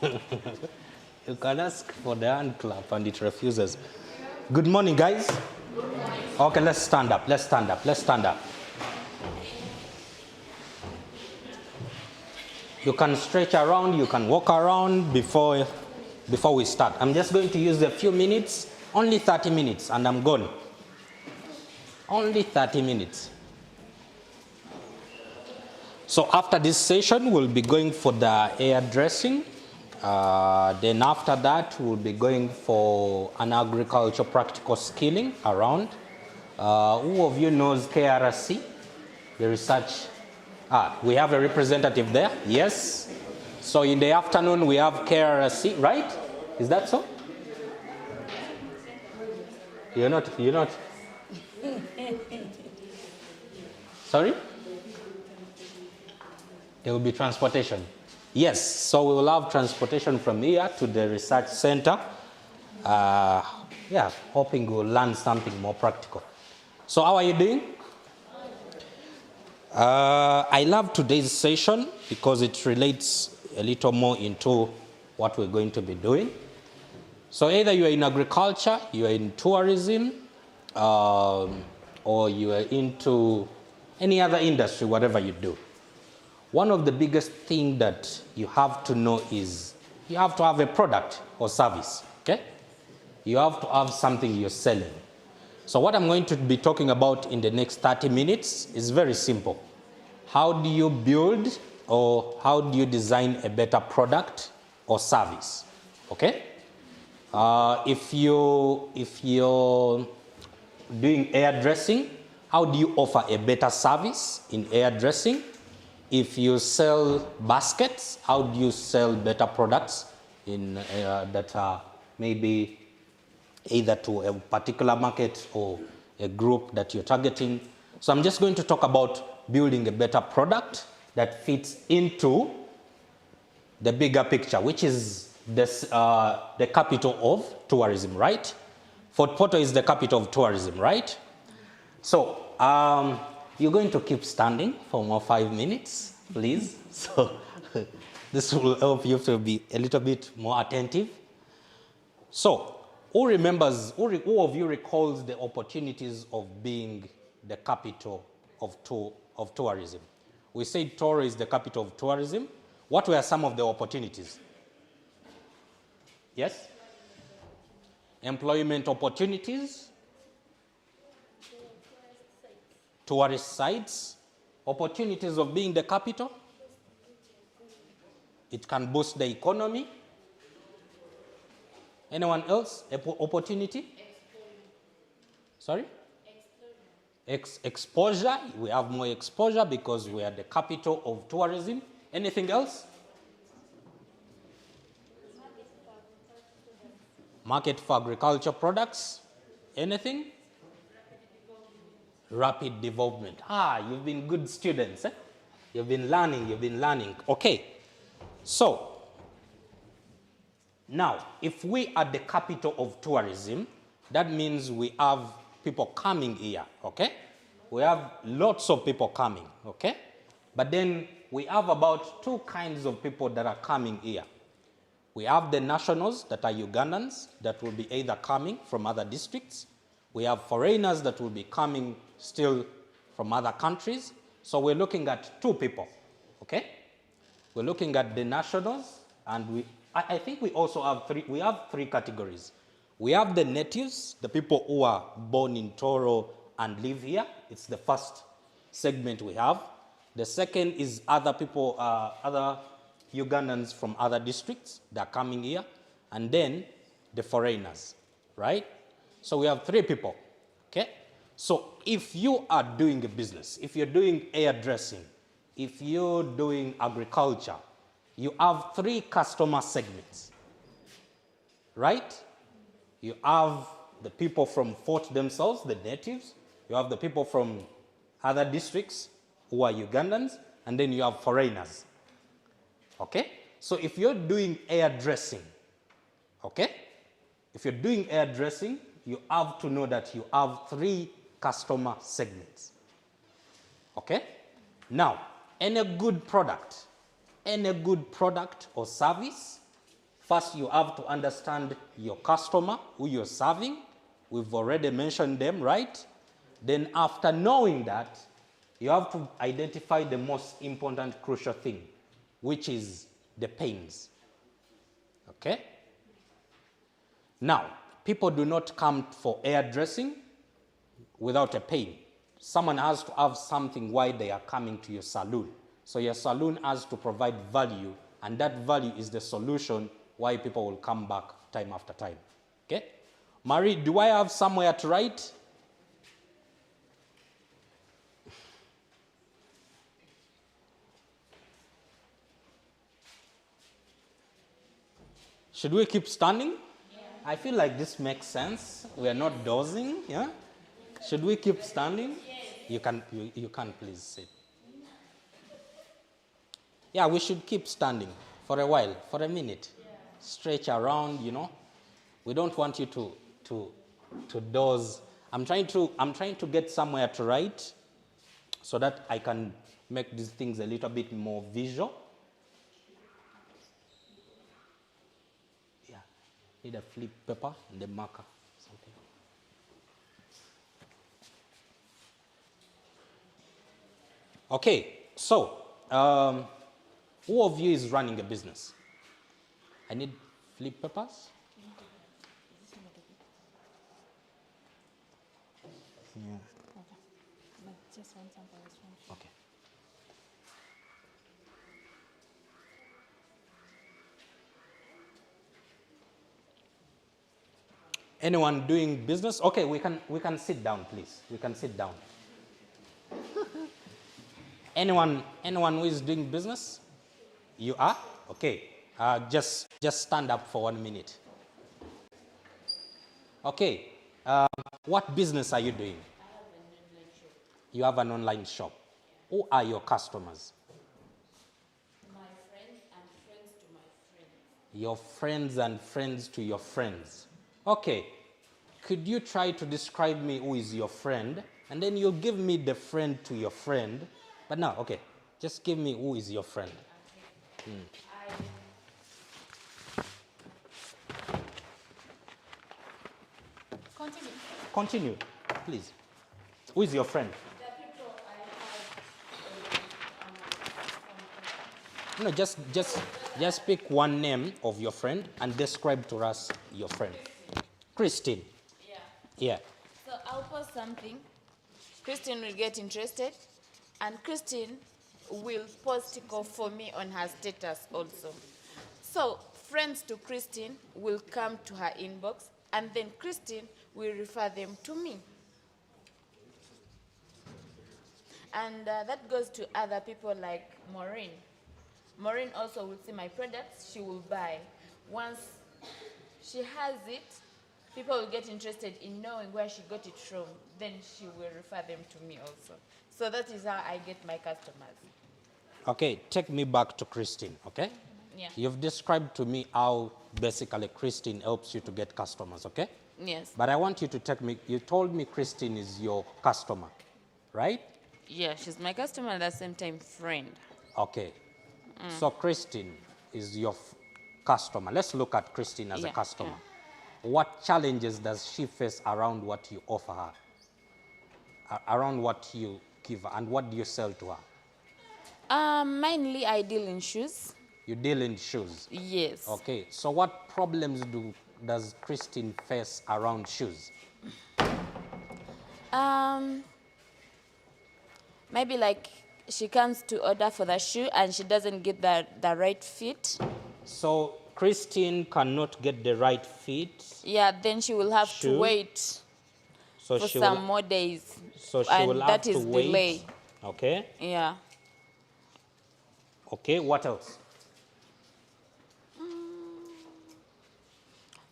You can ask for the hand clap and it refuses. Good morning, guys. Good morning. Okay, let's stand up. Let's stand up. Let's stand up. You can stretch around. You can walk around before we start. I'm just going to use a few minutes, only 30 minutes, and I'm gone. Only 30 minutes. So after this session, we'll be going for the hairdressing. Then after that, we'll be going for an agriculture practical skilling around. Who of you knows KRC, the research? We have a representative there, yes. So in the afternoon, we have KRC, right? Is that so? You're not. Sorry? There will be transportation. Yes, so we will have transportation from here to the research center. Hoping we'll learn something more practical. So how are you doing? I love today's session because it relates a little more into what we're going to be doing. So either you are in agriculture, you are in tourism, or you are into any other industry, whatever you do. One of the biggest things that you have to know is you have to have a product or service, okay? You have to have something you're selling. So what I'm going to be talking about in the next 30 minutes is very simple. How do you build or how do you design a better product or service, okay? If you're doing hairdressing, how do you offer a better service in hairdressing? If you sell baskets, how do you sell better products in that are maybe either to a particular market or a group that you're targeting? So I'm just going to talk about building a better product that fits into the bigger picture, which is this, the capital of tourism, right? Fort Portal is the capital of tourism, right? So you're going to keep standing for more 5 minutes, please. So this will help you to be a little bit more attentive. So who of you recalls the opportunities of being the capital of tourism? We said Tooro is the capital of tourism. What were some of the opportunities? Yes? Employment opportunities. Tourist sites, opportunities of being the capital. It can boost the economy. Anyone else? Opportunity? Sorry? Exposure. We have more exposure because we are the capital of tourism. Anything else? Market for agriculture products. Anything? Rapid development. You've been good students. Eh? You've been learning. Okay. So, now, if we are the capital of tourism, that means we have people coming here, okay? We have lots of people coming, okay? But then we have about two kinds of people that are coming here. We have the nationals that are Ugandans that will be either coming from other districts. We have foreigners that will be coming still from other countries. So we're looking at two people, okay? We're looking at the nationals, and I think we also have three categories. We have the natives, the people who are born in Tooro and live here. It's the first segment we have. The second is other people, other Ugandans from other districts that are coming here. And then the foreigners, right? So we have three people, okay? So if you are doing a business, if you're doing hairdressing, if you're doing agriculture, you have three customer segments, right? You have the people from Fort themselves, the natives. You have the people from other districts who are Ugandans, and then you have foreigners, okay? So if you're doing hairdressing, okay? If you're doing hairdressing, you have to know that you have three customer segments, okay? Now, any good product or service First, you have to understand your customer, who you're serving. We've already mentioned them, right? Then after knowing that, you have to identify the most important, crucial thing, which is the pains. Okay? Now, people do not come for hairdressing without a pain. Someone has to have something why they are coming to your salon. So your salon has to provide value, and that value is the solution why people will come back time after time. Okay? Marie, do I have somewhere to write? Should we keep standing? Yeah. I feel like this makes sense. We are not dozing, yeah? Should we keep standing? Yes. You can please sit. Yeah, we should keep standing for a while, for a minute. Yeah. Stretch around, you know. We don't want you to doze. I'm trying to get somewhere to write so that I can make these things a little bit more visual. Yeah, need a flip paper and a marker. Something. Okay, so who of you is running a business? I need flip papers. Yeah. Okay. Just one sample. Okay. Anyone doing business? Okay, we can sit down, please. We can sit down. Anyone who is doing business? You are? Okay. Just stand up for 1 minute. Okay. What business are you doing? You have an online shop. Who are your customers? My friends and friends to my friends. Your friends and friends to your friends. Okay. Could you try to describe me who is your friend? And then you give me the friend to your friend. But now, okay. Just give me who is your friend. Okay. Continue, please. Who is your friend? No, just pick one name of your friend and describe to us your friend. Christine. Yeah. Yeah. So I'll post something. Christine will get interested, and Christine will post it for me on her status also. So friends to Christine will come to her inbox, and then Christine will refer them to me. And that goes to other people like Maureen. Maureen also will see my products, she will buy. Once she has it, people will get interested in knowing where she got it from. Then she will refer them to me also. So that is how I get my customers. Okay, take me back to Christine, okay? Yeah. You've described to me how basically Christine helps you to get customers, okay? Yes. But I want you to take me, you told me Christine is your customer, right? Yeah, she's my customer at the same time friend. Okay. So Christine is your customer. Let's look at Christine as a customer. Yeah. What challenges does she face around what you offer her? Around what you give her, and what do you sell to her? Mainly I deal in shoes. You deal in shoes? Yes. Okay. So what problems does Christine face around shoes? Maybe like she comes to order for the shoe and she doesn't get the right fit. So Christine cannot get the right fit? Yeah, then she will have to wait for some more days. So she will have to wait. Delay. Okay. Yeah. Okay, what else?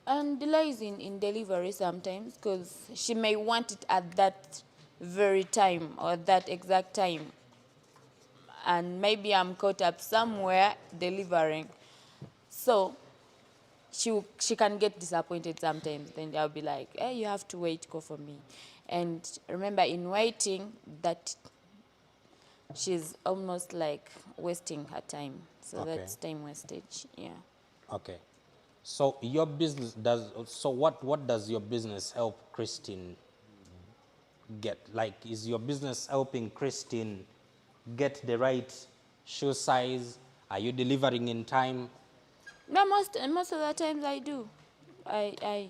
And delays in delivery sometimes, because she may want it at that very time or that exact time. And maybe I'm caught up somewhere delivering. So she can get disappointed sometimes. Then I'll be like, hey, you have to wait, go for me. And remember, in waiting, that she's almost like wasting her time. So that's time wastage, yeah. Okay. So your business does, so what does your business help Christine get? Like, is your business helping Christine get the right shoe size? Are you delivering in time? No, most of the times I do. I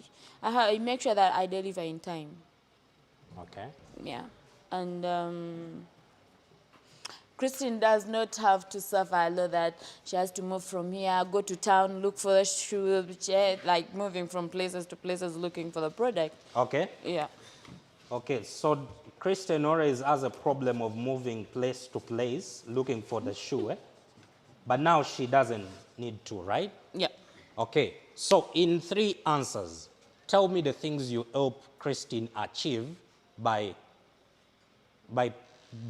make sure that I deliver in time. Okay. Yeah, and Christine does not have to suffer a lot that she has to move from here, go to town, look for the shoe, like moving from places to places looking for the product. Okay. Yeah. Okay, so Christine always has a problem of moving place to place looking for the shoe, eh? But now she doesn't need to, right? Yeah. Okay, so in 3 answers, tell me the things you help Christine achieve by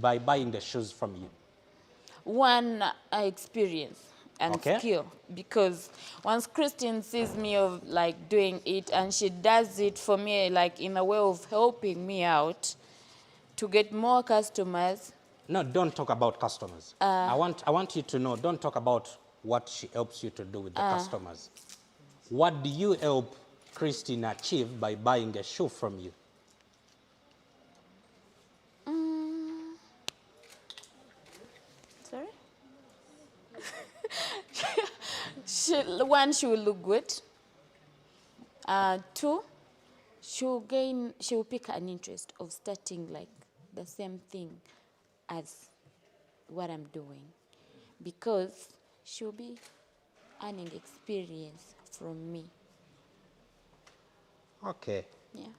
buying the shoes from you. One, experience and Okay. skill, because once Christine sees me of like doing it and she does it for me like in a way of helping me out to get more customers. No, don't talk about customers. I want you to know, don't talk about what she helps you to do with the customers. What do you help Christine achieve by buying a shoe from you? Sorry? One, she will look good. 2, she will pick an interest of starting like the same thing as what I'm doing, because she'll be earning experience from me. Okay. Yeah.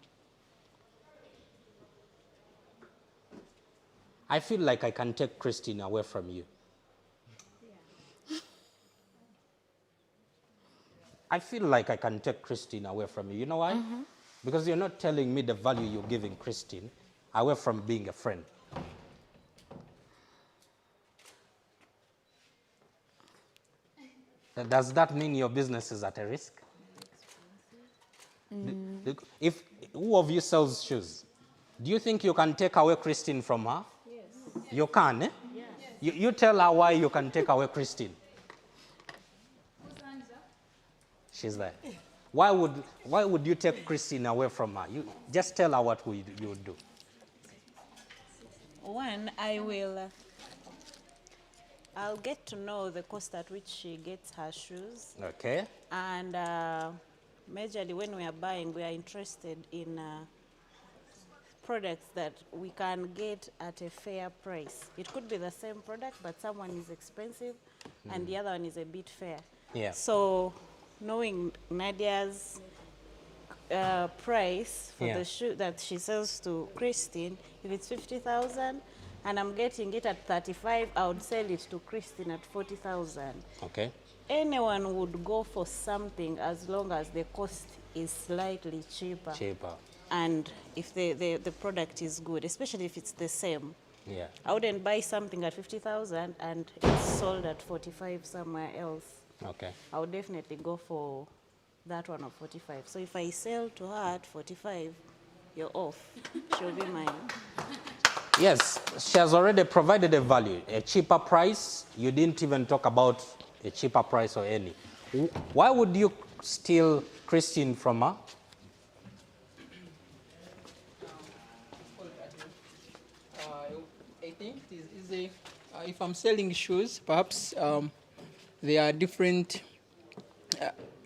I feel like I can take Christine away from you. I feel like I can take Christine away from you. You know why? Because you're not telling me the value you're giving Christine away from being a friend. Does that mean your business is at a risk? If who of you sells shoes? Do you think you can take away Christine from her? Yes. You can, eh? Yes. You tell her why you can take away Christine. She's there. Why would you take Christine away from her? You just tell her what you would do. One, I'll get to know the cost at which she gets her shoes. Okay. And majorly when we are buying, we are interested in products that we can get at a fair price. It could be the same product, but someone is expensive and the other one is a bit fair. Yeah. So knowing Nadia's price for the shoe that she sells to Christine, if it's 50,000 and I'm getting it at 35, I would sell it to Christine at 40,000. Okay. Anyone would go for something as long as the cost is slightly cheaper. Cheaper. And if the product is good, especially if it's the same. Yeah. I wouldn't buy something at 50,000 and it's sold at 45 somewhere else. Okay. I would definitely go for that one of 45. So if I sell to her at 45, you're off. She'll be mine. Yes, she has already provided a value, a cheaper price. You didn't even talk about a cheaper price or any. Why would you steal Christine from her? I think it is easy. If I'm selling shoes, perhaps they are different.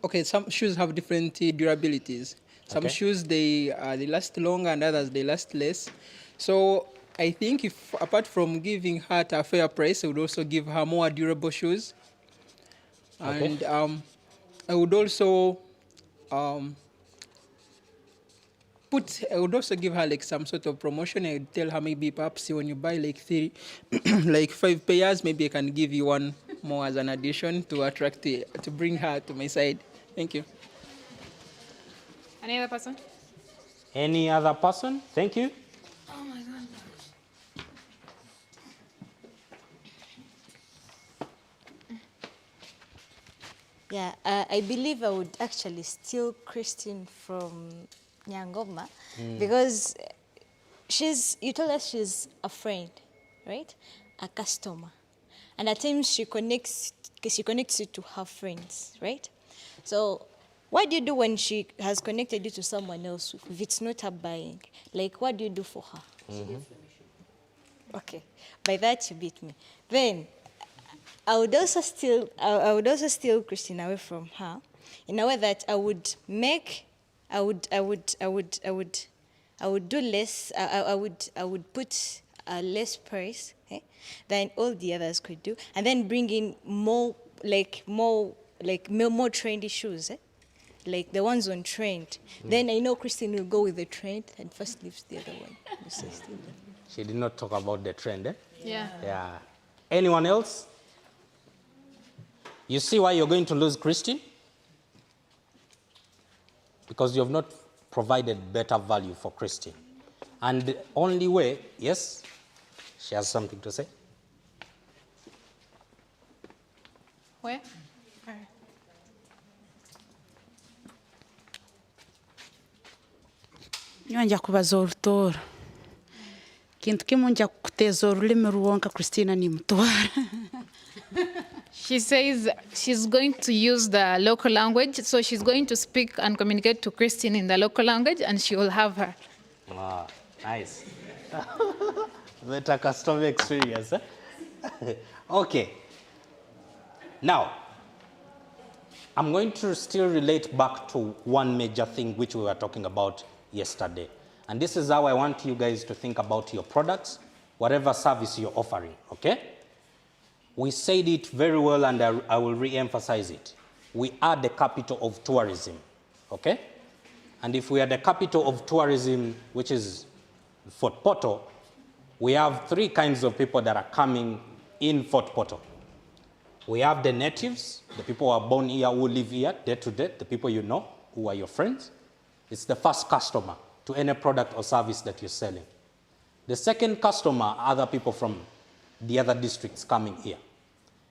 Okay, some shoes have different durabilities. Some shoes they last longer and others they last less. So I think if apart from giving her at a fair price, I would also give her more durable shoes. And I would also I would also give her like some sort of promotion. I would tell her maybe perhaps when you buy like 5 pairs, maybe I can give you one more as an addition to attract to bring her to my side. Thank you. Any other person? Any other person? Thank you. Oh my God. Yeah, I believe I would actually steal Christine from Nyangoma because you told us she's a friend, right? A customer. And at times she connects you to her friends, right? So what do you do when she has connected you to someone else if it's not her buying? Like, what do you do for her? Okay, by that you beat me. Then I would also steal Christine away from her in a way that I would do less. I would put a less price than all the others could do, and then bring in more trendy shoes, like the ones on trend. Then I know Christine will go with the trend and first leaves the other one. She did not talk about the trend, eh? Yeah. Yeah. Anyone else? You see why you're going to lose Christine? Because you have not provided better value for Christine. And the only way, yes, she has something to say. Where? Nja kubaza Tooro. Kintu kimu nja kuteeza olulimi ruwonka Christina nimutwara. She says she's going to use the local language, so she's going to speak and communicate to Christine in the local language, and she will have her. Wow, nice. Better customer experience, eh? Okay. Now, I'm going to still relate back to one major thing which we were talking about yesterday. And this is how I want you guys to think about your products, whatever service you're offering, okay? We said it very well, and I will re-emphasize it. We are the capital of tourism, okay? And if we are the capital of tourism, which is Fort Portal, we have three kinds of people that are coming in Fort Portal. We have the natives, the people who are born here, who live here day to day, the people you know, who are your friends. It's the first customer to any product or service that you're selling. The second customer are other people from the other districts coming here.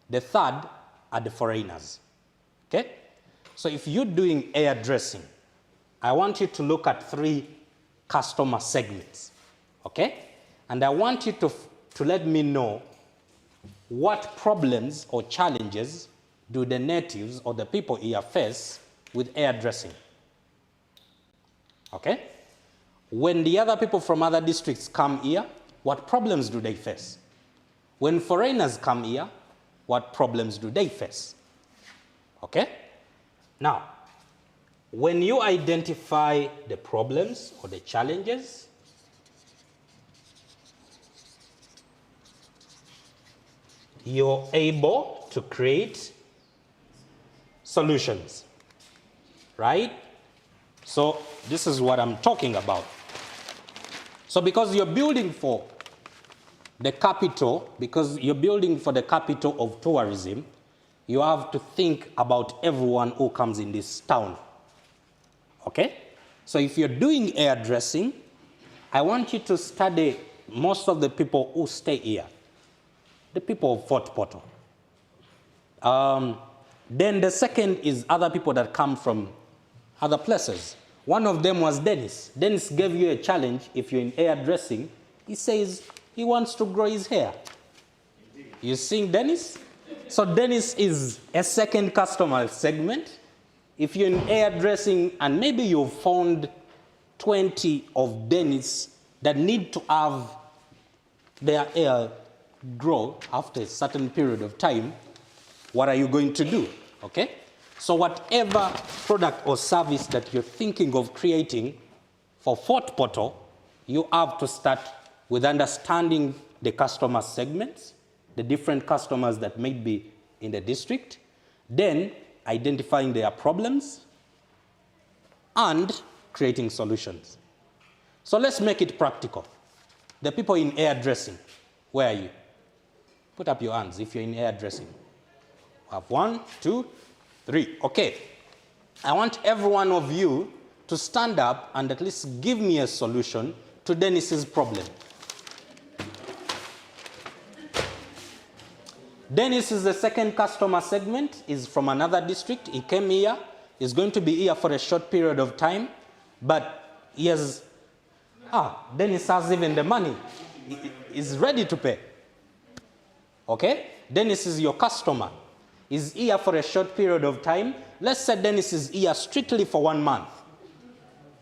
The third are the foreigners, okay? So if you're doing hairdressing, I want you to look at three customer segments, okay? And I want you to let me know what problems or challenges do the natives or the people here face with hairdressing, okay? When the other people from other districts come here, what problems do they face? When foreigners come here, what problems do they face? Okay? Now, when you identify the problems or the challenges, you're able to create solutions, right? So this is what I'm talking about. So because you're building for the capital, because you're building for the capital of tourism, you have to think about everyone who comes in this town, okay? So if you're doing hairdressing, I want you to study most of the people who stay here, the people of Fort Portal. Then the second is other people that come from other places. One of them was Dennis. Dennis gave you a challenge. If you're in hairdressing, he says he wants to grow his hair. You seeing Dennis? So Dennis is a second customer segment. If you're in hairdressing and maybe you've found 20 of Dennis that need to have their hair grow after a certain period of time, what are you going to do? Okay? So whatever product or service that you're thinking of creating for Fort Portal, you have to start with understanding the customer segments, the different customers that may be in the district, then identifying their problems, and creating solutions. So let's make it practical. The people in hairdressing, where are you? Put up your hands if you're in hairdressing. We have 1, 2, 3. Okay. I want every one of you to stand up and at least give me a solution to Dennis's problem. Dennis is the second customer segment, is from another district. He came here, he's going to be here for a short period of time, but he has, Dennis has even the money. He's ready to pay. Okay? Dennis is your customer. is here for a short period of time. Let's say Dennis is here strictly for 1 month.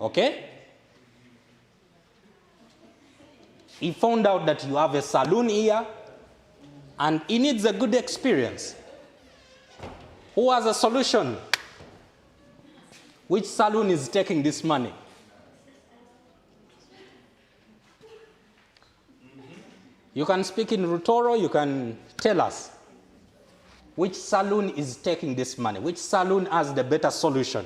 Okay? He found out that you have a saloon here and he needs a good experience. Who has a solution? Which saloon is taking this money? You can speak in Tooro, you can tell us. Which saloon is taking this money? Which saloon has the better solution?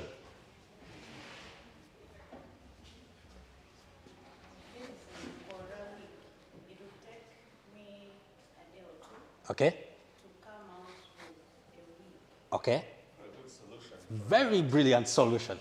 Okay. Okay. Very brilliant solution.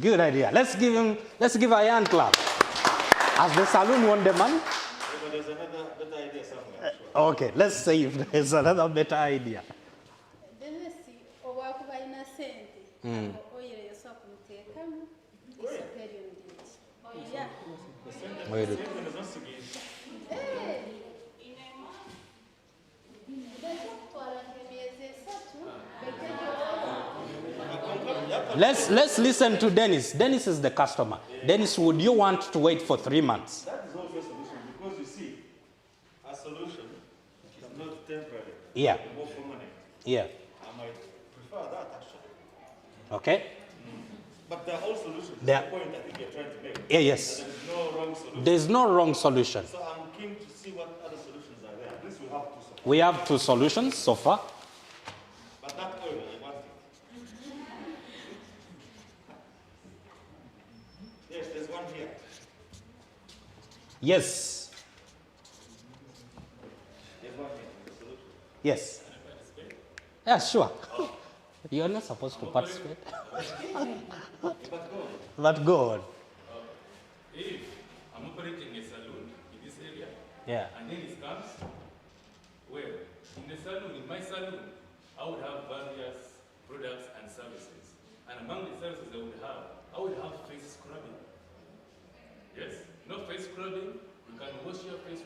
Good idea. Let's give a hand clap. Has the saloon won the money? But there's another better idea somewhere. Okay, let's see if there's another better idea. Wait a- Let's listen to Dennis. Dennis is the customer. Dennis, would you want to wait for 3 months? That is also a solution because you see, a solution is not temporary. Yeah. More permanent. Yeah. I might prefer that actually. Okay? But they're all solutions. They are- That's the point I think you're trying to make. Yeah, yes. There is no wrong solution. There's no wrong solution. So I'm keen to see what other solutions are there. At least we have two solutions. We have 2 solutions so far. But that oil, I want it. Yes, there's one here. Yes. There's one here. The solution. Yes. Yeah, sure. You're not supposed to participate. But go on. If I'm operating a saloon in this area, Yeah. and then it comes, well, in the saloon, in my saloon, I would have various products and services. And among the services I would have face scrubbing. Yes, no face scrubbing. You can wash your face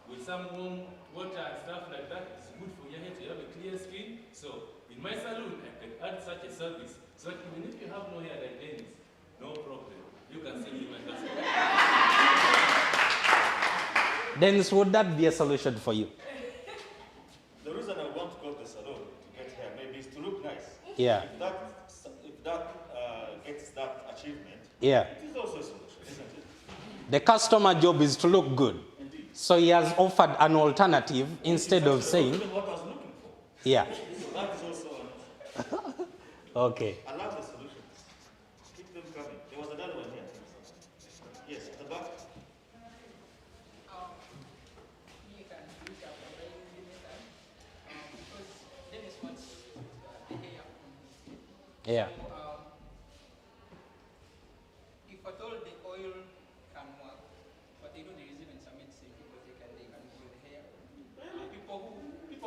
with some warm water and stuff like that. It's good for your hair to have a clear skin. So in my saloon, I can add such a service. So that even if you have no hair like Dennis, no problem. You can see him and that's Dennis, would that be a solution for you? The reason I want to go to the salon to get hair maybe is to look nice. Yeah. If that gets that achievement, Yeah. it is also a solution, isn't it? The customer job is to look good. Indeed. So he has offered an alternative instead of saying, Even what I was looking for. yeah. So that is also Okay. I love the solutions. Keep them coming. There was another one here. Yes, at the back. You can use our mobile method because Dennis wants the hair. Yeah. If at all the oil can work, but they know there is even some medicine because they can grow the hair. People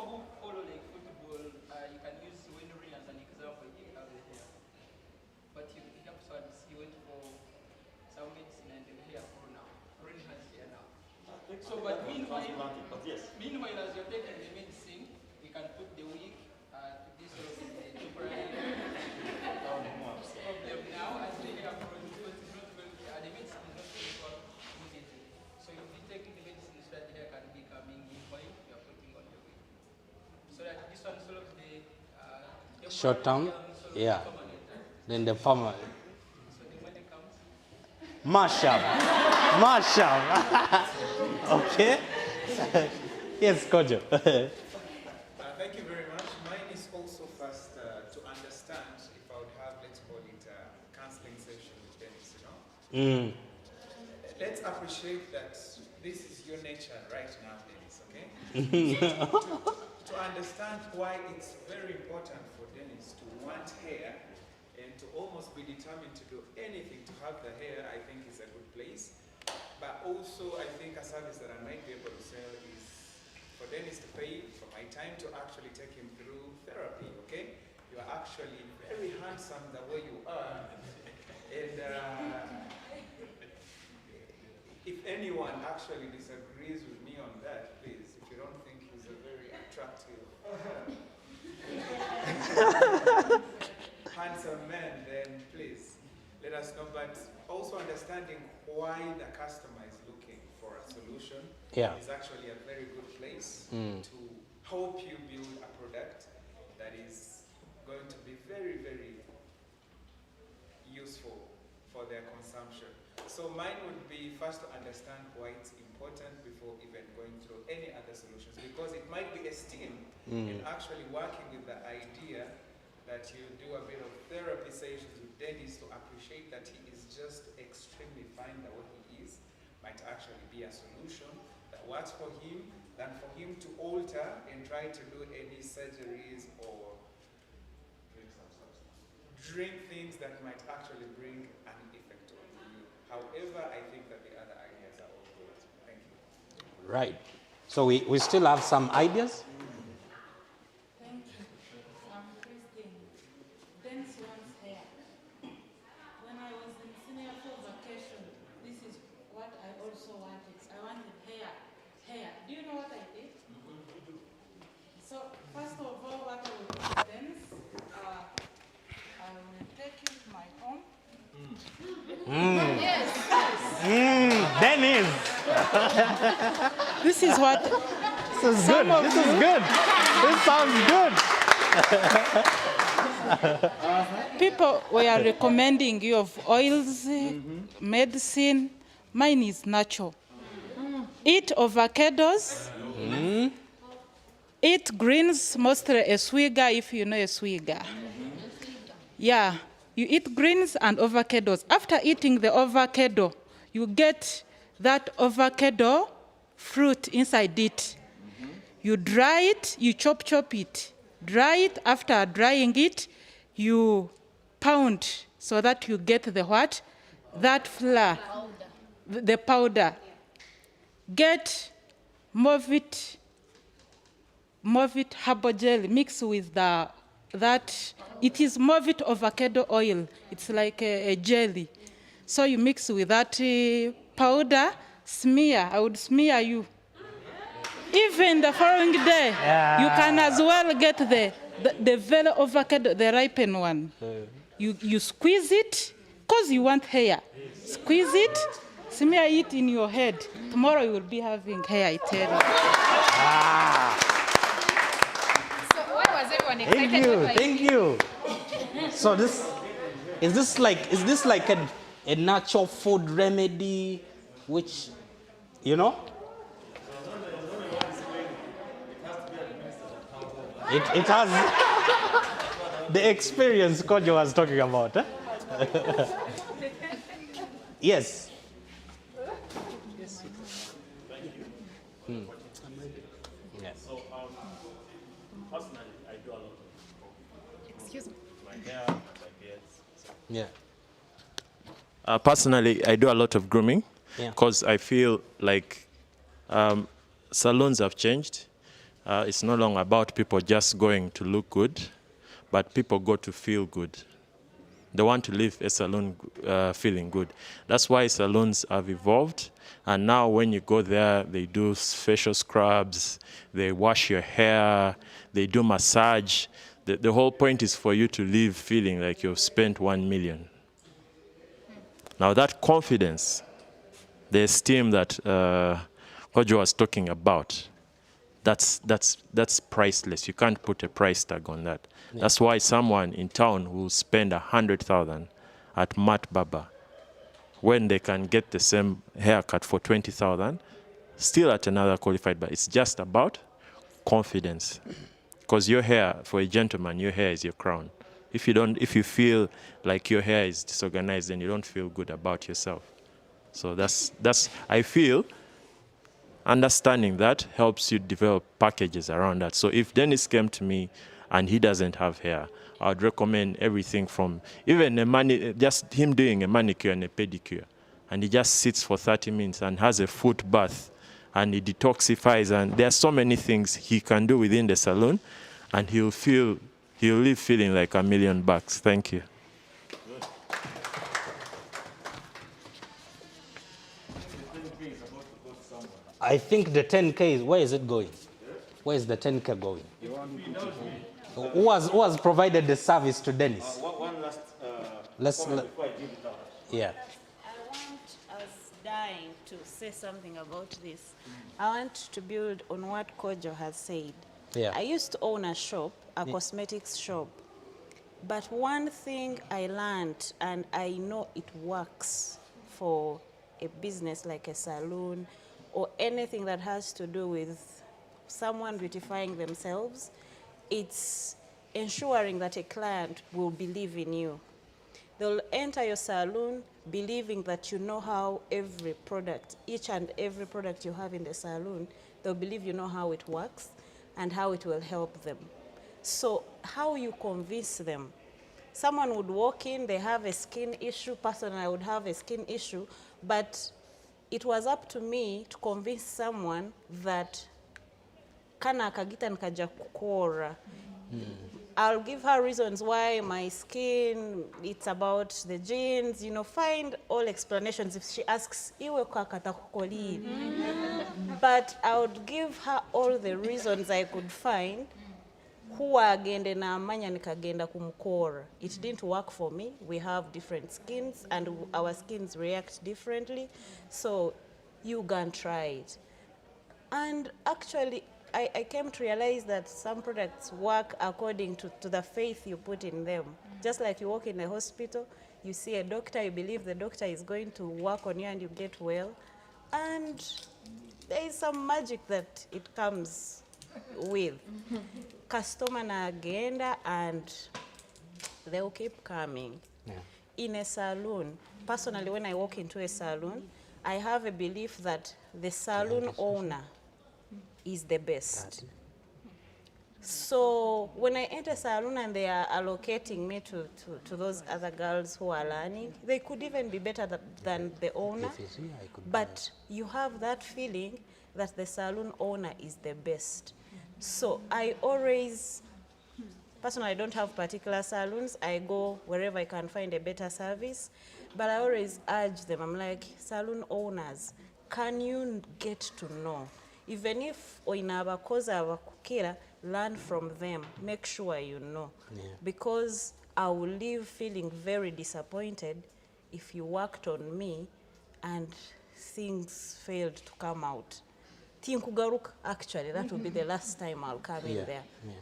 who follow like football, you can use Winry as an example. He have the hair, but he helps once he went for some medicine and the hair grew now. Already has hair now. So, but meanwhile, But yes. as you're taking the medicine, we can put the wig to this sort of temporary problem now as the hair grows because it's not going to, the medicine is not going to work immediately. So you'll be taking the medicine so that the hair can be coming in while you are putting on the wig. So that this one solves the Short term? Yeah. Then the farmer. So the money comes. Marshall. Marshall. Okay. Yes, Kojo. Thank you very much. Mine is also first to understand if I would have, let's call it a counseling session with Dennis, Let's appreciate that this is your nature right now, Dennis, okay? to understand why it's very important for Dennis to want hair and to almost be determined to do anything to have the hair, I think is a good place. But also, I think a service that I might be able to sell is for Dennis to pay for my time to actually take him through therapy, okay? You are actually very handsome the way you are. And if if anyone actually disagrees with me on that, please, if you don't think he's a very attractive, handsome man, then please let us know. But also understanding why the customer is looking for a solution is actually a very good place to help you build a product that is going to be very, very useful for their consumption. So mine would be first to understand why it's important before even going through any other solutions, because it might be esteemed in actually working with the idea that you do a bit of therapy sessions with Dennis to appreciate that he is just extremely fine the way he is, might actually be a solution that works for him than for him to alter and try to do any surgeries or drink things that might actually bring an effect on you. However, I think that the other ideas are all good. Thank you. Right. So we still have some ideas? Thank you. Christine. Dennis wants hair. When I was in senior for vacation, this is what I also wanted. I wanted hair. Hair. Do you know what I did? So, first of all, what I will do with Dennis, I will take you to my home. Yes. Dennis! This is what. This is good. This is good. This sounds good. People were recommending you of oils, medicine. Mine is natural. Eat avocados. Eat greens, mostly a swiga, if you know a swiga. Yeah, you eat greens and avocados. After eating the avocado, you get that avocado fruit inside it. You dry it, you chop it. Dry it, after drying it, you pound so that you get the what? That flour, the powder. Get Movit herbal jelly mixed with that. It is Movit avocado oil. It's like a jelly. So you mix with that powder, smear. I would smear you. Even the following day, you can as well get the very avocado, the ripened one. You squeeze it, because you want hair. Squeeze it, smear it in your head. Tomorrow you will be having hair, I tell you. So why was everyone excited? Thank you. So is this like a natural food remedy, which, you know? It has the experience Kojo was talking about. Huh? Yes. Yeah. So, personally, I do a lot of Excuse me. my hair, my beards. Yeah. Personally, I do a lot of grooming Yeah. because I feel like salons have changed. It's no longer about people just going to look good, but people go to feel good. They want to leave a salon feeling good. That's why salons have evolved. And now when you go there, they do facial scrubs, they wash your hair, they do massage. The whole point is for you to leave feeling like you've spent 1 million. Now that confidence, the esteem that Kojo was talking about, that's priceless. You can't put a price tag on that. Yeah. That's why someone in town will spend 100,000 at Mat Baba when they can get the same haircut for 20,000, still at another qualified bar. It's just about confidence. Because your hair, for a gentleman, your hair is your crown. If you feel like your hair is disorganized, then you don't feel good about yourself. So that's I feel understanding that helps you develop packages around that. So if Dennis came to me and he doesn't have hair, I would recommend everything from even just him doing a manicure and a pedicure. And he just sits for 30 minutes and has a foot bath and he detoxifies. And there are so many things he can do within the salon and he'll leave feeling like $1 million. Thank you. I think the 10K is, where is it going? Where is the 10K going? Who has provided the service to Dennis? One last yeah. I was dying to say something about this. I want to build on what Kojo has said. Yeah. I used to own a shop, a cosmetics shop. But one thing I learned, and I know it works for a business like a salon or anything that has to do with someone beautifying themselves, it's ensuring that a client will believe in you. They'll enter your salon believing that you know how every product, each and every product you have in the salon, they'll believe you know how it works and how it will help them. So how you convince them? Someone would walk in, they have a skin issue, personally I would have a skin issue, but it was up to me to convince someone that kana akagita nkaja kukora. I'll give her reasons why my skin, it's about the genes, you know, find all explanations. If she asks, iwe kwa katakukoli. But I would give her all the reasons I could find. Huwa agende na amanya nikagenda kumukora. It didn't work for me. We have different skins and our skins react differently. So you can try it. And actually, I came to realize that some products work according to the faith you put in them. Just like you walk in a hospital, you see a doctor, you believe the doctor is going to work on you and you get well. And there is some magic that it comes with. Customer na agenda and they will keep coming. Yeah. In a salon, personally when I walk into a salon, I have a belief that the salon owner is the best. So when I enter salon and they are allocating me to those other girls who are learning, they could even be better than the owner. But you have that feeling that the salon owner is the best. So I always, personally I don't have particular salons. I go wherever I can find a better service. But I always urge them, I'm like, salon owners, can you get to know? Even if oina abakozi abakukira, learn from them. Make sure you know. Yeah. Because I will leave feeling very disappointed if you worked on me and things failed to come out. Tinkugaruk, actually, that will be the last time I'll come in there. Yeah.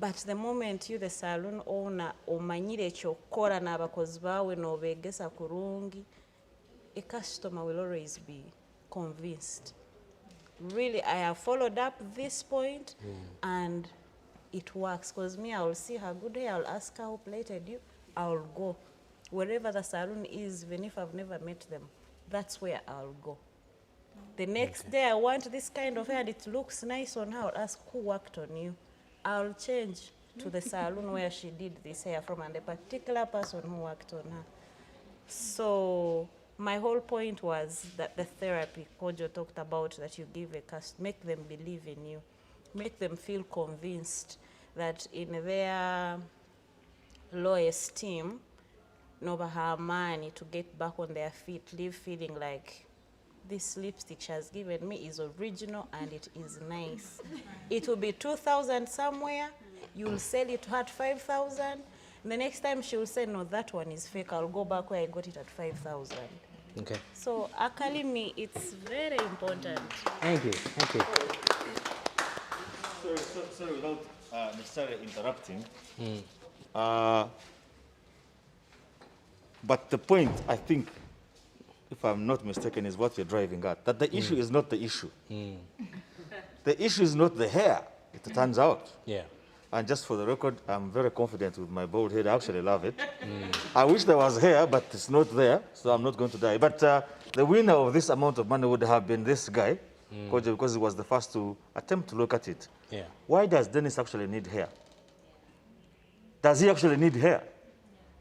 But the moment you, the salon owner, omanyire kyokkola n'abakozi baawe n'obeegesa kurungi, a customer will always be convinced. Really, I have followed up this point and it works. Because me, I will see her good hair, I'll ask her who plaited you, I'll go. Wherever the salon is, even if I've never met them, that's where I'll go. The next day, I want this kind of hair and it looks nice on her, I'll ask who worked on you. I'll change to the salon where she did this hair from and a particular person who worked on her. So my whole point was that the therapy Kojo talked about, that you give a customer, make them believe in you, make them feel convinced that in their low esteem, Nova have money to get back on their feet, live feeling like this lipstick she has given me is original and it is nice. It will be 2,000 somewhere, you'll sell it at 5,000. The next time she will say, no, that one is fake, I'll go back where I got it at 5,000. Okay. So, Akalimi, it's very important. Thank you, thank you. Sorry, without necessarily interrupting. But the point, I think, if I'm not mistaken, is what you're driving at. That the issue is not the issue. The issue is not the hair, it turns out. Yeah. And just for the record, I'm very confident with my bald head. I actually love it. I wish there was hair, but it's not there, so I'm not going to die. But the winner of this amount of money would have been this guy, Kojo, because he was the first to attempt to look at it. Yeah. Why does Dennis actually need hair? Does he actually need hair?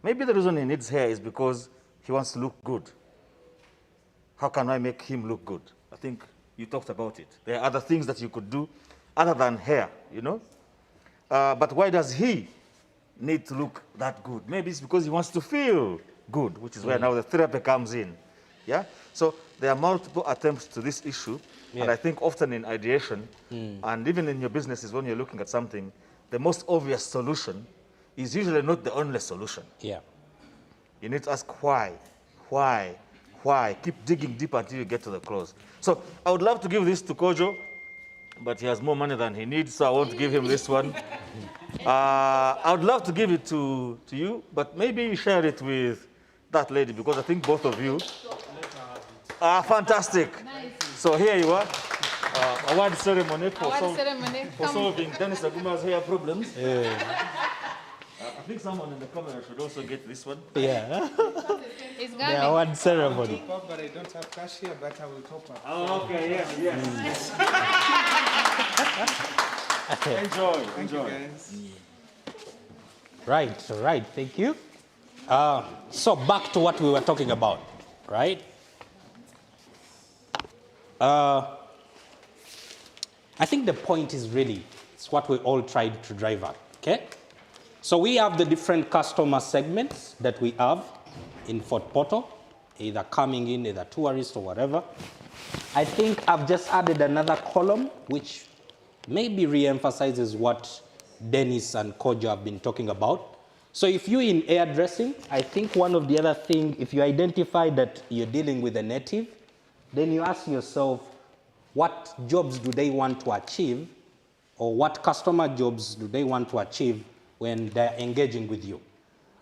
Maybe the reason he needs hair is because he wants to look good. How can I make him look good? I think you talked about it. There are other things that you could do other than hair, you know? But why does he need to look that good? Maybe it's because he wants to feel good, which is where now the therapy comes in. Yeah? So there are multiple attempts to this issue, and I think often in ideation, and even in your businesses when you're looking at something, the most obvious solution is usually not the only solution. Yeah. You need to ask why. Keep digging deeper until you get to the cause. So I would love to give this to Kojo, but he has more money than he needs, so I won't give him this one. I would love to give it to you, but maybe you share it with that lady, because I think both of you are fantastic. Nice. So here you are. Award ceremony for, Come. solving Dennis Aguma's hair problems. I think someone in the camera should also get this one. Yeah. It's The coming. award ceremony. Top up, but I don't have cash here, but I will top up. Oh, okay, yes. Enjoy. Thank you, guys. Right, thank you. So back to what we were talking about, right? I think the point is really, it's what we all tried to drive at, okay? So we have the different customer segments that we have in Fort Portal, either coming in, either tourists or whatever. I think I've just added another column which maybe re-emphasizes what Dennis and Kojo have been talking about. So if you're in hairdressing, I think one of the other things, if you identify that you're dealing with a native, then you ask yourself, what jobs do they want to achieve, or what customer jobs do they want to achieve when they're engaging with you?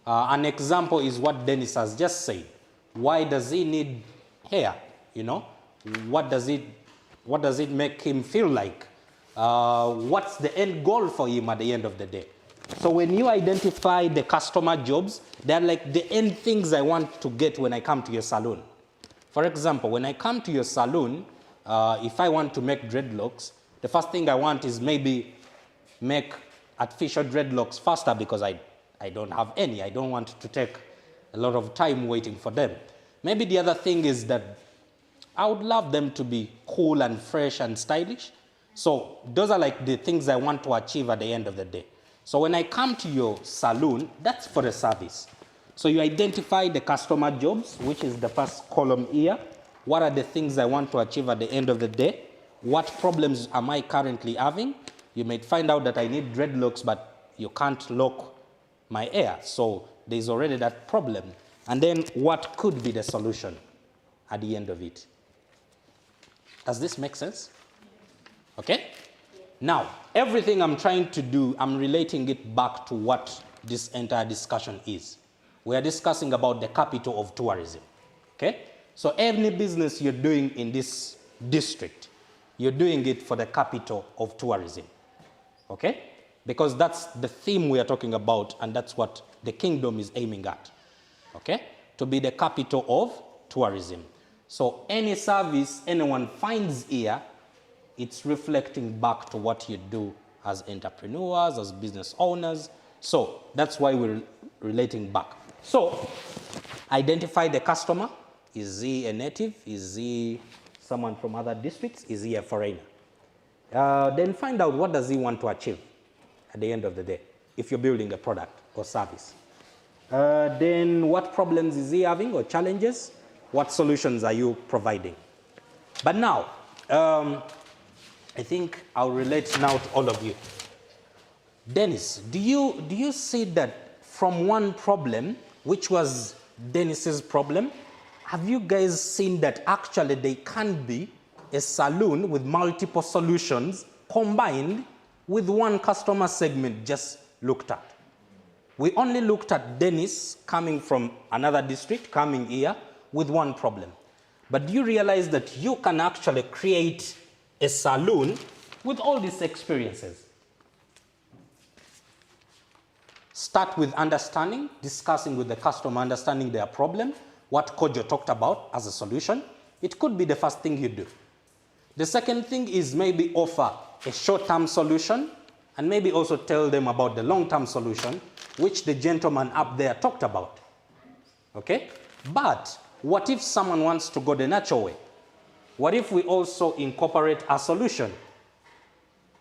An example is what Dennis has just said. Why does he need hair? You know, what does it make him feel like? What's the end goal for him at the end of the day? So when you identify the customer jobs, they're like the end things I want to get when I come to your salon. For example, when I come to your salon, if I want to make dreadlocks, the first thing I want is maybe make artificial dreadlocks faster because I don't have any. I don't want to take a lot of time waiting for them. Maybe the other thing is that I would love them to be cool and fresh and stylish. So those are like the things I want to achieve at the end of the day. So when I come to your salon, that's for the service. So you identify the customer jobs, which is the first column here. What are the things I want to achieve at the end of the day? What problems am I currently having? You might find out that I need dreadlocks, but you can't lock my hair. So there's already that problem. And then what could be the solution at the end of it? Does this make sense? Okay? Now, everything I'm trying to do, I'm relating it back to what this entire discussion is. We are discussing about the capital of tourism. Okay? So any business you're doing in this district, you're doing it for the capital of tourism. Okay? Because that's the theme we are talking about, and that's what the kingdom is aiming at. Okay? To be the capital of tourism. So any service anyone finds here, it's reflecting back to what you do as entrepreneurs, as business owners. So that's why we're relating back. So identify the customer. Is he a native? Is he someone from other districts? Is he a foreigner? Then find out what does he want to achieve at the end of the day if you're building a product or service. Then what problems is he having or challenges? What solutions are you providing? But now, I think I'll relate now to all of you. Dennis, do you see that from one problem, which was Dennis's problem, have you guys seen that actually there can be a saloon with multiple solutions combined with one customer segment just looked at? We only looked at Dennis coming from another district, coming here with one problem. But do you realize that you can actually create a saloon with all these experiences? Start with understanding, discussing with the customer, understanding their problem, what Kojo talked about as a solution. It could be the first thing you do. The second thing is maybe offer a short-term solution and maybe also tell them about the long-term solution, which the gentleman up there talked about. Okay? But what if someone wants to go the natural way? What if we also incorporate a solution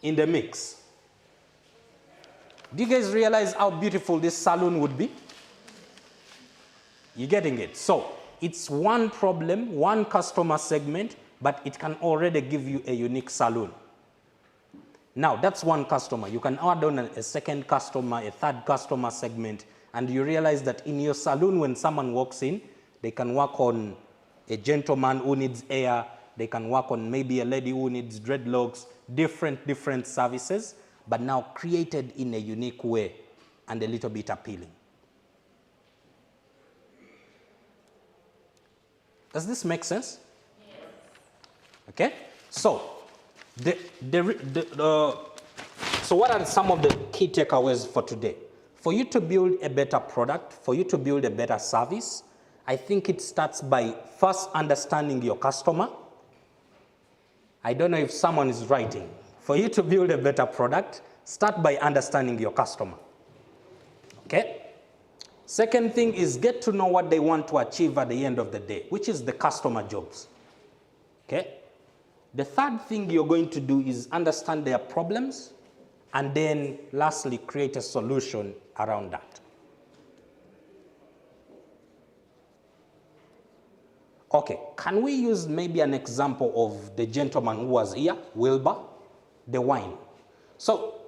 in the mix? Do you guys realize how beautiful this saloon would be? You're getting it. So it's one problem, one customer segment, but it can already give you a unique saloon. Now, that's one customer. You can add on a second customer, a third customer segment, and you realize that in your saloon, when someone walks in, they can work on a gentleman who needs hair, they can work on maybe a lady who needs dreadlocks, different services, but now created in a unique way and a little bit appealing. Does this make sense? Yes. Okay, so so what are some of the key takeaways for today? For you to build a better product, for you to build a better service, I think it starts by first understanding your customer. I don't know if someone is writing. For you to build a better product, start by understanding your customer. Okay? Second thing is get to know what they want to achieve at the end of the day, which is the customer jobs. Okay? The third thing you're going to do is understand their problems, and then lastly, create a solution around that. Okay, can we use maybe an example of the gentleman who was here, Wilbur, the wine? So,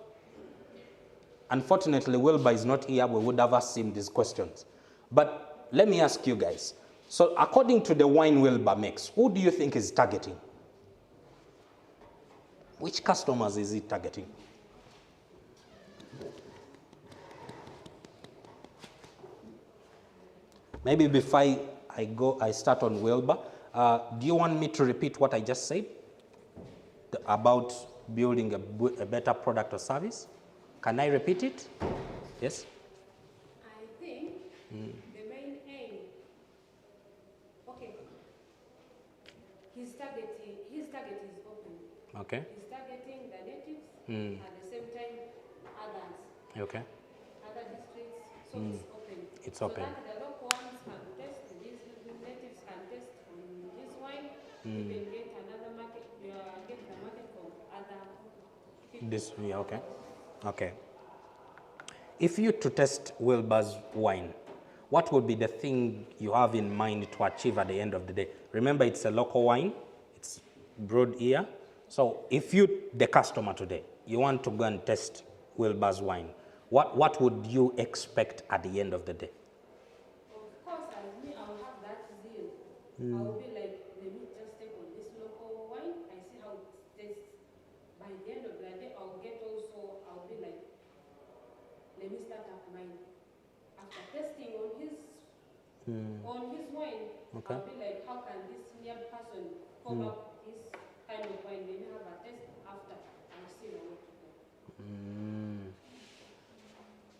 unfortunately, Wilbur is not here. We would have asked him these questions. But let me ask you guys. So, according to the wine Wilbur makes, who do you think is targeting? Which customers is he targeting? Maybe before I start on Wilbur, do you want me to repeat what I just said about building a better product or service? Can I repeat it? Yes? I think the main aim, okay, his target is open. Okay. He's targeting the natives, at the same time others. Okay. Other districts, so it's open. It's so open. that the local ones can test, these natives can test on this wine, even get another market, get the market from other people. This, yeah, okay. Okay. If you to test Wilbur's wine, what would be the thing you have in mind to achieve at the end of the day? Remember, it's a local wine. It's brewed here. So if you, the customer today, you want to go and test Wilbur's wine, what would you expect at the end of the day? Of course, as me, I will have that zeal. I will be like, let me just take on this local wine. I see how it tastes. By the end of the day, I'll be like, let me start up mine. After testing on his wine, Okay. I'll be like, how can this mere person come up this kind of wine? Let me have a test after. I'll see what to do.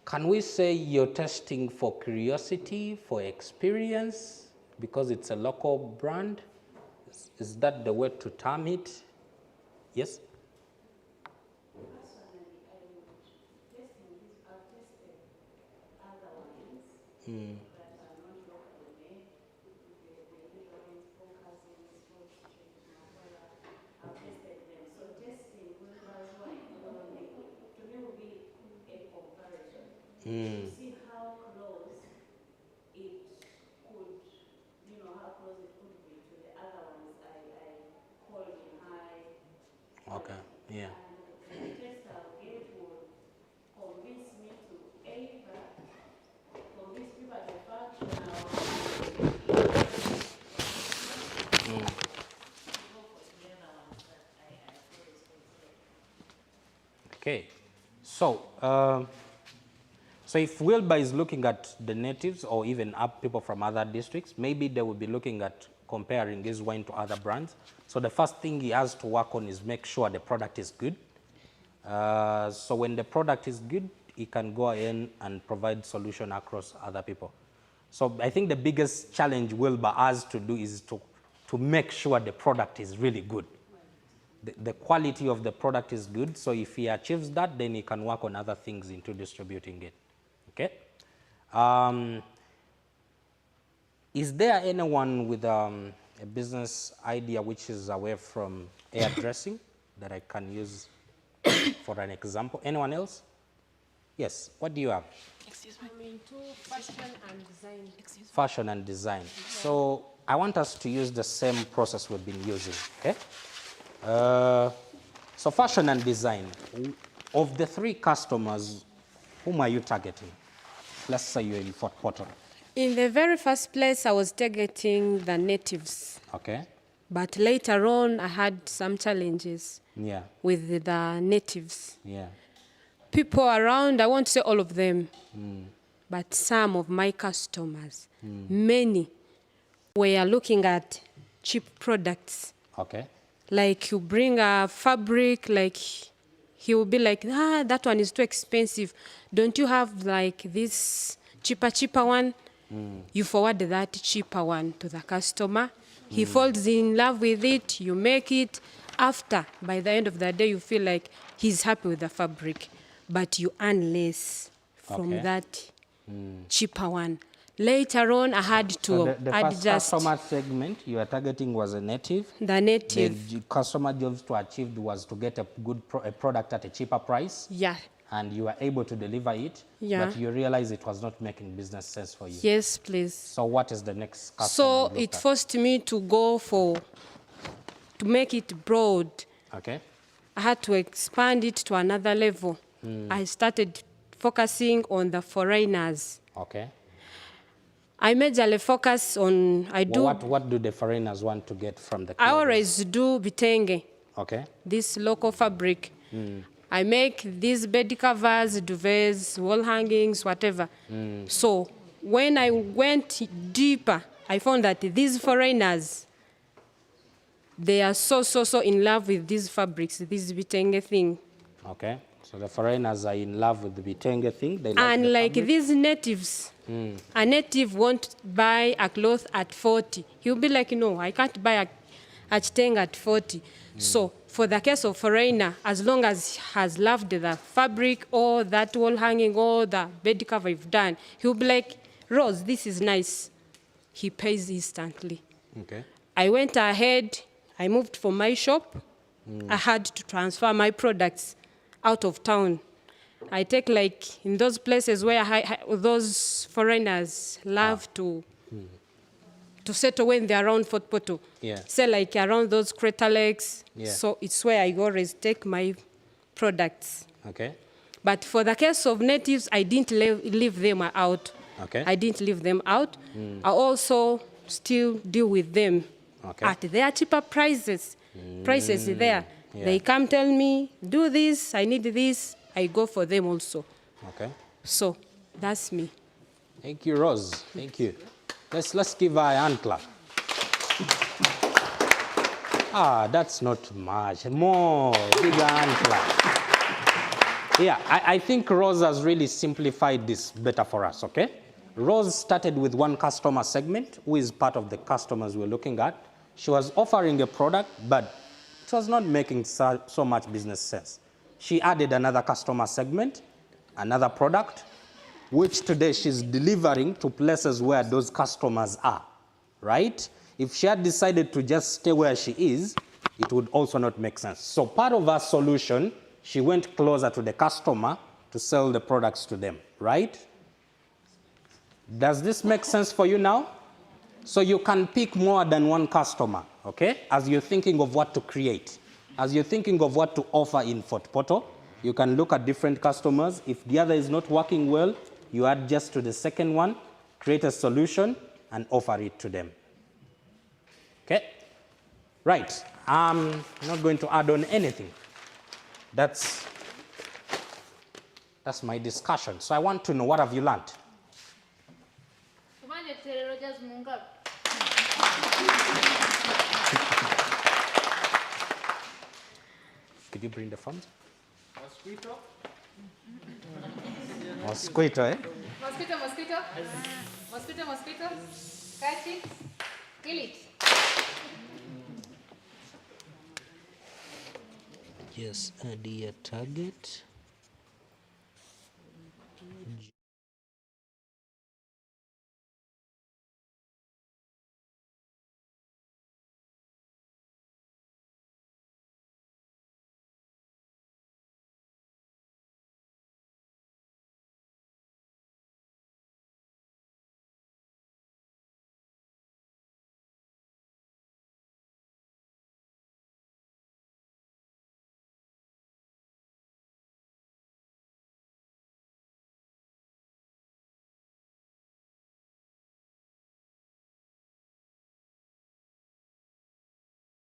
Can we say you're testing for curiosity, for experience, because it's a local brand? Is that the way to term it? Yes? Personally, I would testing this. I've tested other wines that are not locally made. The usual ones, focusing, I've tested them. So testing Wilbur's wine only, to me, will be a comparison. To see how close it could, how close it could be to the other ones I call in high. Okay, yeah. And the test I'll get will convince me to either convince people to function Okay, so if Wilbur is looking at the natives or even people from other districts, maybe they will be looking at comparing his wine to other brands. So the first thing he has to work on is make sure the product is good. So when the product is good, he can go in and provide solution across other people. So I think the biggest challenge Wilbur has to do is to make sure the product is really good. The quality of the product is good, so if he achieves that, then he can work on other things into distributing it. Okay? Is there anyone with a business idea which is away from hairdressing that I can use for an example? Anyone else? Yes, what do you have? I'm into fashion and design. Fashion and design. So I want us to use the same process we've been using, okay? So fashion and design. Of the 3 customers, whom are you targeting? Let's say you're in Fort Portal. In the very first place, I was targeting the natives. Okay. But later on, I had some challenges Yeah. with the natives. Yeah. People around, I won't say all of them, but some of my customers, many, were looking at cheap products. Okay. Like you bring a fabric, like he will be like, that one is too expensive. Don't you have like this cheaper one? You forward that cheaper one to the customer. He falls in love with it, you make it. After, by the end of the day, you feel like he's happy with the fabric, but you earn less from that cheaper one. Later on, I had to So the first adjust. customer segment you are targeting was a native. The native. The customer jobs to achieve was to get a good product at a cheaper price. Yeah. And you were able to deliver it, Yeah. but you realize it was not making business sense for you. Yes, please. So what is the next customer? So it forced me to go to make it broad. Okay. I had to expand it to another level. I started focusing on the foreigners. Okay. I majorly focus on, What do the foreigners want to get from the I clothing? always do bitenge, Okay. this local fabric. I make these bed covers, duvets, wall hangings, whatever. So when I went deeper, I found that these foreigners, they are so in love with these fabrics, this bitenge thing. Okay. So the foreigners are in love with the bitenge thing. They like And the like fabric. these natives, a native won't buy a cloth at 40. He'll be like, no, I can't buy a chitenge at 40. So for the case of foreigner, as long as he has loved the fabric or that wall hanging or the bed cover you've done, he'll be like, Rose, this is nice. He pays instantly. Okay. I went ahead, I moved from my shop. I had to transfer my products out of town. I take like in those places where those foreigners love to settle when they're around Fort Portal. Yeah. Say like around those crater lakes. Yeah. So it's where I always take my products. Okay. But for the case of natives, I didn't leave them out. Okay. I didn't leave them out. I also still deal with them at their cheaper prices. Prices there. Yeah. They come tell me, do this, I need this. I go for them also. Okay. So that's me. Thank you, Rose. Thank you. Let's give her a hand clap. That's not much. More, bigger hand clap. Yeah, I think Rose has really simplified this better for us, okay? Rose started with one customer segment, who is part of the customers we're looking at. She was offering a product, but it was not making so much business sense. She added another customer segment, another product, which today she's delivering to places where those customers are, right? If she had decided to just stay where she is, it would also not make sense. So part of her solution, she went closer to the customer to sell the products to them, right? Does this make sense for you now? So you can pick more than one customer, okay? As you're thinking of what to create, as you're thinking of what to offer in Fort Portal, you can look at different customers. If the other is not working well, you adjust to the second one, create a solution, and offer it to them. Okay? Right. I'm not going to add on anything. That's my discussion. So I want to know, what have you learned? Could you bring the phones? Mosquito? Mosquito, eh? Mosquito. Catch it. Kill it. Yes, add a target.